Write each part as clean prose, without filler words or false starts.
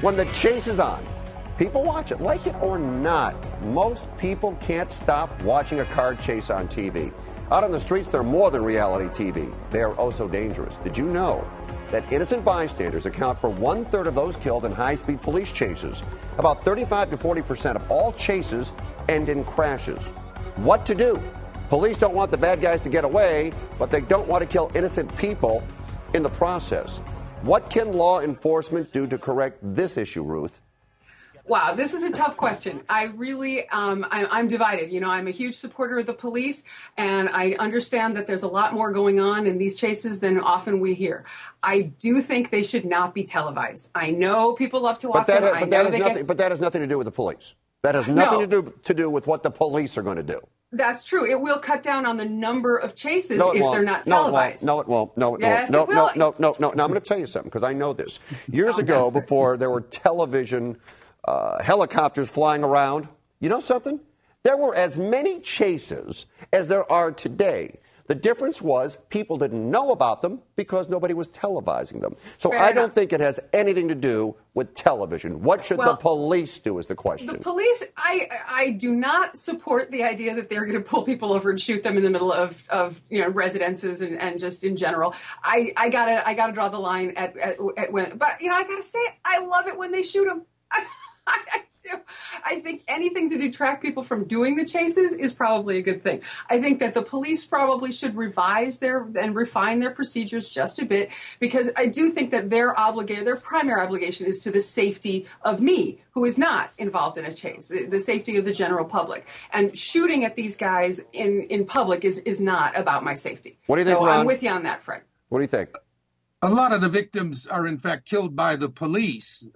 When the chase is on, people watch it, like it or not. Most people can't stop watching a car chase on TV. Out on the streets, they're more than reality TV. They are oh so dangerous. Did you know that innocent bystanders account for 1/3 of those killed in high-speed police chases? About 35 to 40% of all chases end in crashes. What to do? Police don't want the bad guys to get away, but they don't want to kill innocent people in the process. What can law enforcement do to correct this issue, Ruth? Wow, this is a tough question. I really, I'm divided. You know, I'm a huge supporter of the police, and I understand that there's a lot more going on in these chases than often we hear. I do think they should not be televised. I know people love to watch them. But that has nothing to do with the police. That has nothing to do with what the police are going to do. That's true. It will cut down on the number of chases if they're not televised. No, it won't. No, I'm going to tell you something because I know this. Years ago, before there were television helicopters flying around, you know something? There were as many chases as there are today. The difference was people didn't know about them because nobody was televising them. So I don't think it has anything to do with television. What should the police do is the question. The police, I do not support the idea that they're going to pull people over and shoot them in the middle of residences and just in general. I gotta draw the line at when. But I gotta say, I love it when they shoot them. I do. I think anything to detract people from doing the chases is probably a good thing. I think that the police probably should revise and refine their procedures just a bit, because I do think that their primary obligation is to the safety of me, who is not involved in a chase, the safety of the general public. And shooting at these guys in public is not about my safety. What do you think, Ron? I'm with you on that, Fred. What do you think? A lot of the victims are, in fact, killed by the police,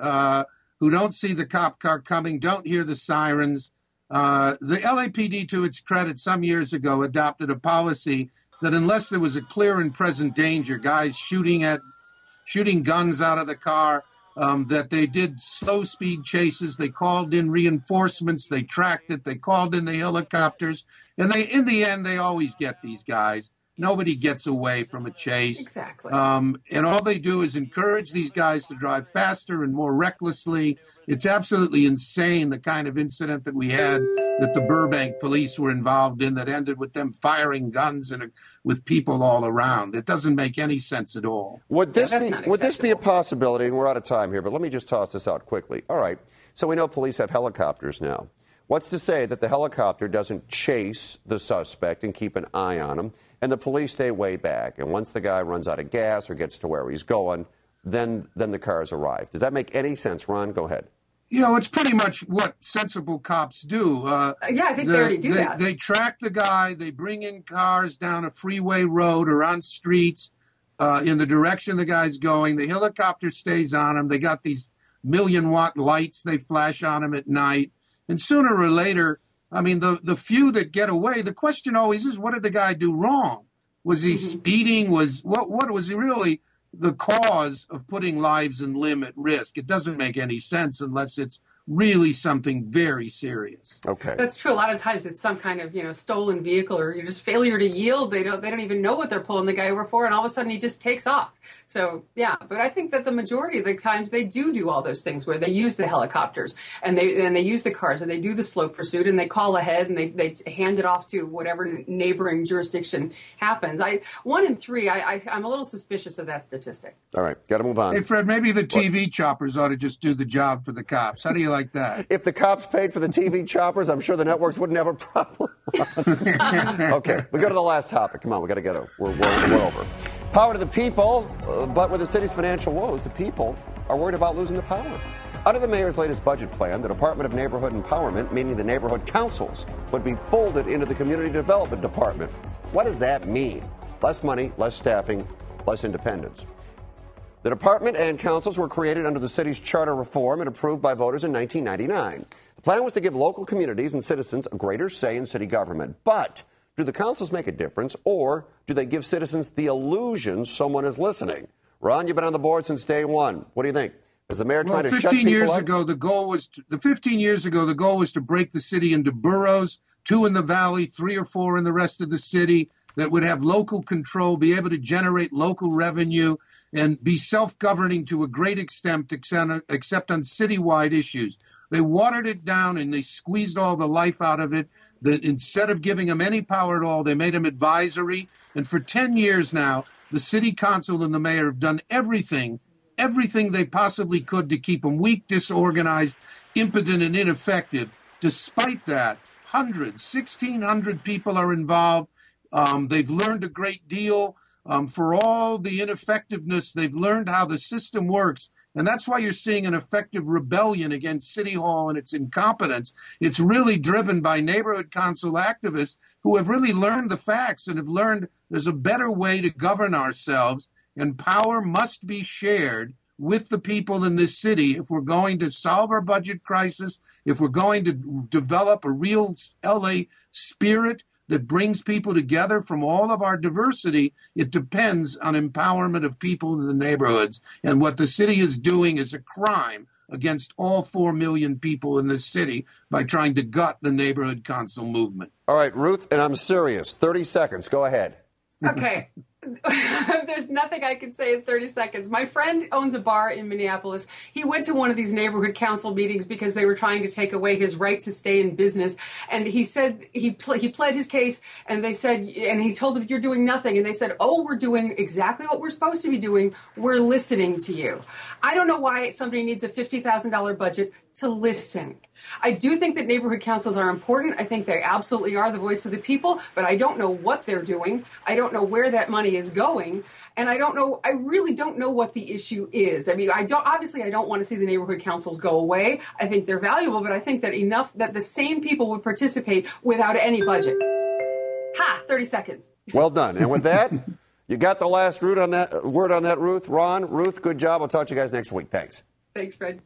who don't see the cop car coming, don't hear the sirens. The LAPD, to its credit, some years ago adopted a policy that unless there was a clear and present danger, guys shooting guns out of the car, that they did slow speed chases. They called in reinforcements. They tracked it. They called in the helicopters. And in the end, they always get these guys. Nobody gets away from a chase. Exactly. And all they do is encourage these guys to drive faster and more recklessly. It's absolutely insane, the kind of incident that we had that the Burbank police were involved in that ended with them firing guns with people all around. It doesn't make any sense at all. Would this be a possibility? And we're out of time here, but let me just toss this out quickly. All right. So we know police have helicopters now. What's to say that the helicopter doesn't chase the suspect and keep an eye on him, and the police stay way back, and once the guy runs out of gas or gets to where he's going, then the cars arrive? Does that make any sense? Ron, go ahead. It's pretty much what sensible cops do. I think they already do that. They track the guy. They bring in cars down a freeway road or on streets in the direction the guy's going. The helicopter stays on him. They got these 1,000,000-watt lights they flash on him at night. And sooner or later, I mean, the few that get away, the question always is, what did the guy do wrong? Was he speeding? What was he really the cause of putting lives and limb at risk? It doesn't make any sense unless it's really something very serious. Okay. That's true. A lot of times it's some kind of, stolen vehicle or just failure to yield. They don't even know what they're pulling the guy over for, and all of a sudden he just takes off. So, yeah, but I think that the majority of the times they do all those things where they use the helicopters and they use the cars and they do the slow pursuit and they call ahead and they hand it off to whatever neighboring jurisdiction happens. 1 in 3, I'm a little suspicious of that statistic. All right, got to move on. Hey, Fred, maybe the TV choppers ought to just do the job for the cops. How do you like that? If the cops paid for the TV choppers, I'm sure the networks wouldn't have a problem. Okay, we go to the last topic. Come on, we got to get we're over. Power to the people, but with the city's financial woes, the people are worried about losing the power. Under the mayor's latest budget plan, the Department of Neighborhood Empowerment, meaning the neighborhood councils, would be folded into the Community Development Department. What does that mean? Less money, less staffing, less independence. The department and councils were created under the city's charter reform and approved by voters in 1999. The plan was to give local communities and citizens a greater say in city government. But do the councils make a difference, or do they give citizens the illusion someone is listening? Ron, you've been on the board since day one. What do you think? Is the mayor trying to shut people up? 15 years ago, the goal was to break the city into boroughs, 2 in the valley, 3 or 4 in the rest of the city, that would have local control, be able to generate local revenue. and be self-governing to a great extent, except on citywide issues. They watered it down and they squeezed all the life out of it. That instead of giving them any power at all, they made them advisory. And for 10 years now, the city council and the mayor have done everything they possibly could to keep them weak, disorganized, impotent, and ineffective. Despite that, 1,600 people are involved. They've learned a great deal. For all the ineffectiveness, they've learned how the system works. And that's why you're seeing an effective rebellion against City Hall and its incompetence. It's really driven by neighborhood council activists who have really learned the facts and have learned there's a better way to govern ourselves, and power must be shared with the people in this city if we're going to solve our budget crisis, if we're going to develop a real LA spirit that brings people together from all of our diversity. It depends on empowerment of people in the neighborhoods. And what the city is doing is a crime against all 4 million people in this city by trying to gut the neighborhood council movement. All right, Ruth, and I'm serious. 30 seconds. Go ahead. Okay. There's nothing I can say in 30 seconds. My friend owns a bar in Minneapolis. He went to one of these neighborhood council meetings because they were trying to take away his right to stay in business. And he said he pled his case, and they said, and he told them, you're doing nothing. And they said, oh, we're doing exactly what we're supposed to be doing. We're listening to you. I don't know why somebody needs a $50,000 budget to listen. I do think that neighborhood councils are important. I think they absolutely are the voice of the people, but I don't know what they're doing. I don't know where that money is going. And I really don't know what the issue is. I mean, I don't want to see the neighborhood councils go away. I think they're valuable, but I think that enough that the same people would participate without any budget. 30 seconds. Well done. And with that, you got the last word on that, Ruth. Ron, Ruth, good job. I'll talk to you guys next week. Thanks. Thanks, Fred.